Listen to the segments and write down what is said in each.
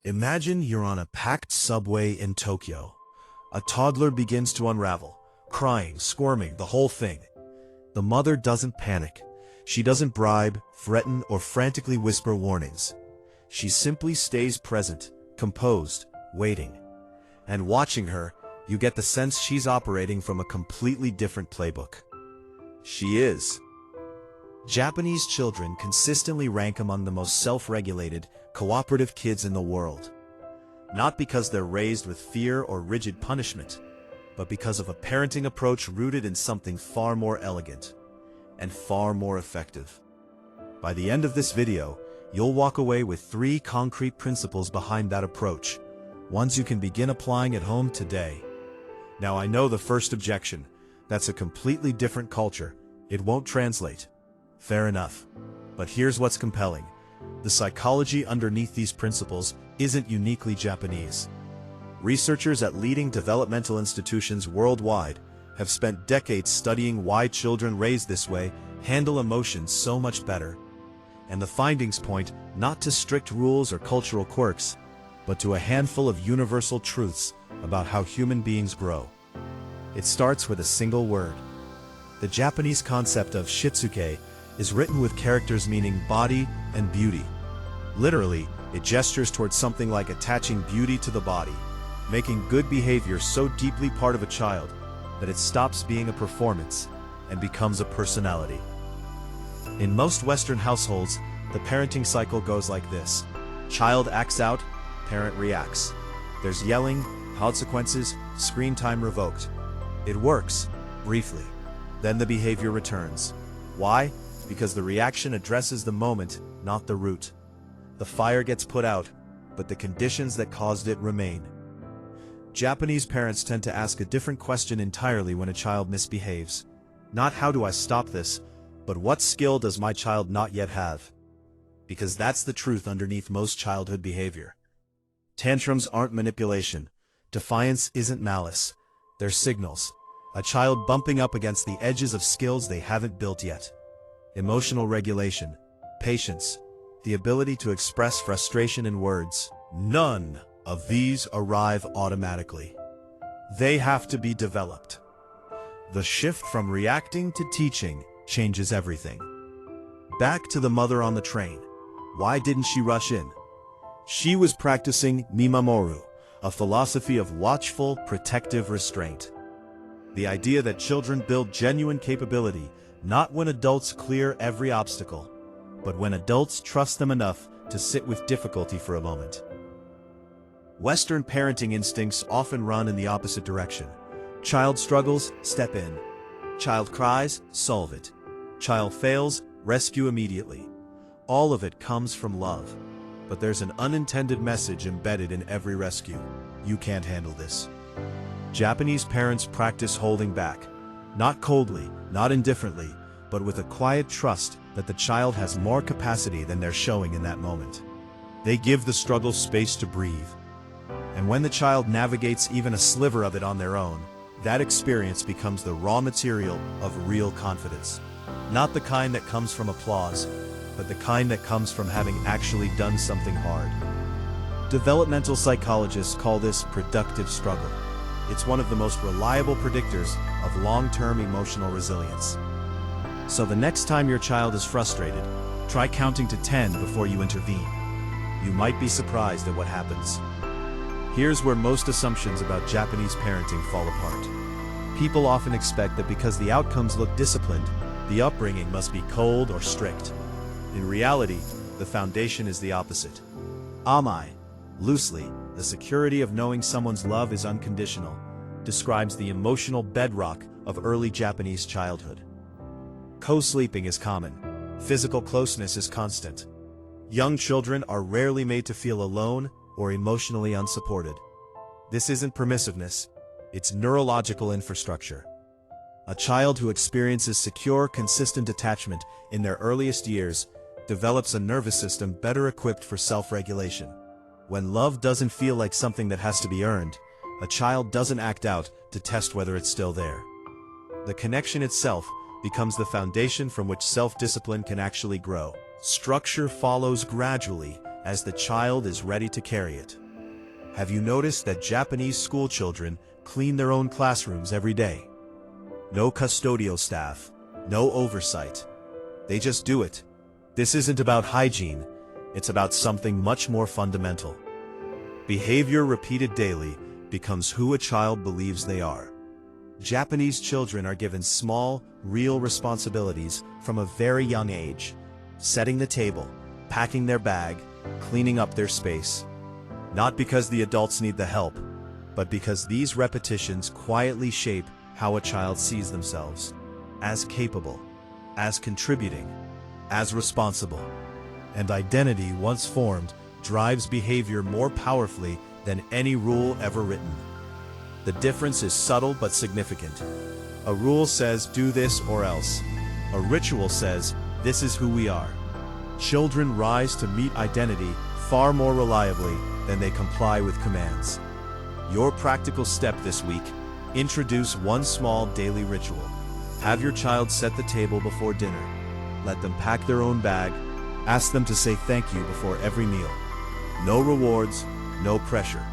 Imagine you're on a packed subway in Tokyo. A toddler begins to unravel, crying, squirming, the whole thing. The mother doesn't panic. She doesn't bribe, threaten, or frantically whisper warnings. She simply stays present, composed, waiting. And watching her, you get the sense she's operating from a completely different playbook. She is. Japanese children consistently rank among the most self-regulated, cooperative kids in the world. Not because they're raised with fear or rigid punishment, but because of a parenting approach rooted in something far more elegant and far more effective. By the end of this video, you'll walk away with 3 concrete principles behind that approach, ones you can begin applying at home today. Now, I know the first objection: that's a completely different culture. It won't translate. Fair enough. But here's what's compelling. The psychology underneath these principles isn't uniquely Japanese. Researchers at leading developmental institutions worldwide have spent decades studying why children raised this way handle emotions so much better. And the findings point not to strict rules or cultural quirks, but to a handful of universal truths about how human beings grow. It starts with a single word. The Japanese concept of shitsuke is written with characters meaning body and beauty. Literally, it gestures towards something like attaching beauty to the body, making good behavior so deeply part of a child that it stops being a performance and becomes a personality. In most Western households, the parenting cycle goes like this. Child acts out, parent reacts. There's yelling, consequences, screen time revoked. It works, briefly. Then the behavior returns. Why? Because the reaction addresses the moment, not the root. The fire gets put out, but the conditions that caused it remain. Japanese parents tend to ask a different question entirely when a child misbehaves. Not how do I stop this, but what skill does my child not yet have? Because that's the truth underneath most childhood behavior. Tantrums aren't manipulation. Defiance isn't malice. They're signals. A child bumping up against the edges of skills they haven't built yet. Emotional regulation, patience, the ability to express frustration in words. None of these arrive automatically. They have to be developed. The shift from reacting to teaching changes everything. Back to the mother on the train. Why didn't she rush in? She was practicing mimamoru, a philosophy of watchful, protective restraint. The idea that children build genuine capability not when adults clear every obstacle, but when adults trust them enough to sit with difficulty for a moment. Western parenting instincts often run in the opposite direction. Child struggles, step in. Child cries, solve it. Child fails, rescue immediately. All of it comes from love. But there's an unintended message embedded in every rescue. You can't handle this. Japanese parents practice holding back. Not coldly, not indifferently, but with a quiet trust that the child has more capacity than they're showing in that moment. They give the struggle space to breathe. And when the child navigates even a sliver of it on their own, that experience becomes the raw material of real confidence. Not the kind that comes from applause, but the kind that comes from having actually done something hard. Developmental psychologists call this productive struggle. It's one of the most reliable predictors of long-term emotional resilience. So the next time your child is frustrated, try counting to 10 before you intervene. You might be surprised at what happens. Here's where most assumptions about Japanese parenting fall apart. People often expect that because the outcomes look disciplined, the upbringing must be cold or strict. In reality, the foundation is the opposite. Amai, loosely, the security of knowing someone's love is unconditional, describes the emotional bedrock of early Japanese childhood. Co-sleeping is common. Physical closeness is constant. Young children are rarely made to feel alone or emotionally unsupported. This isn't permissiveness, it's neurological infrastructure. A child who experiences secure, consistent attachment in their earliest years develops a nervous system better equipped for self-regulation. When love doesn't feel like something that has to be earned, a child doesn't act out to test whether it's still there. The connection itself becomes the foundation from which self-discipline can actually grow. Structure follows gradually, as the child is ready to carry it. Have you noticed that Japanese school children clean their own classrooms every day? No custodial staff, no oversight. They just do it. This isn't about hygiene, it's about something much more fundamental. Behavior repeated daily becomes who a child believes they are. Japanese children are given small, real responsibilities from a very young age. Setting the table, packing their bag, cleaning up their space. Not because the adults need the help, but because these repetitions quietly shape how a child sees themselves. As capable, as contributing, as responsible. And identity, once formed, drives behavior more powerfully than any rule ever written. The difference is subtle but significant. A rule says, do this or else. A ritual says, this is who we are. Children rise to meet identity far more reliably than they comply with commands. Your practical step this week: introduce one small daily ritual. Have your child set the table before dinner. Let them pack their own bag. Ask them to say thank you before every meal. No rewards, no pressure,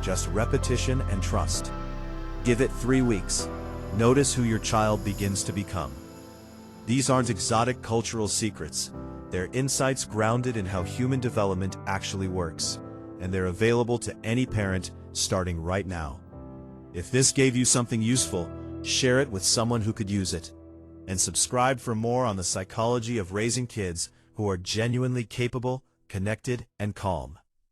just repetition and trust. Give it 3 weeks. Notice who your child begins to become. These aren't exotic cultural secrets. They're insights grounded in how human development actually works, and they're available to any parent starting right now. If this gave you something useful, share it with someone who could use it. And subscribe for more on the psychology of raising kids who are genuinely capable, connected, and calm.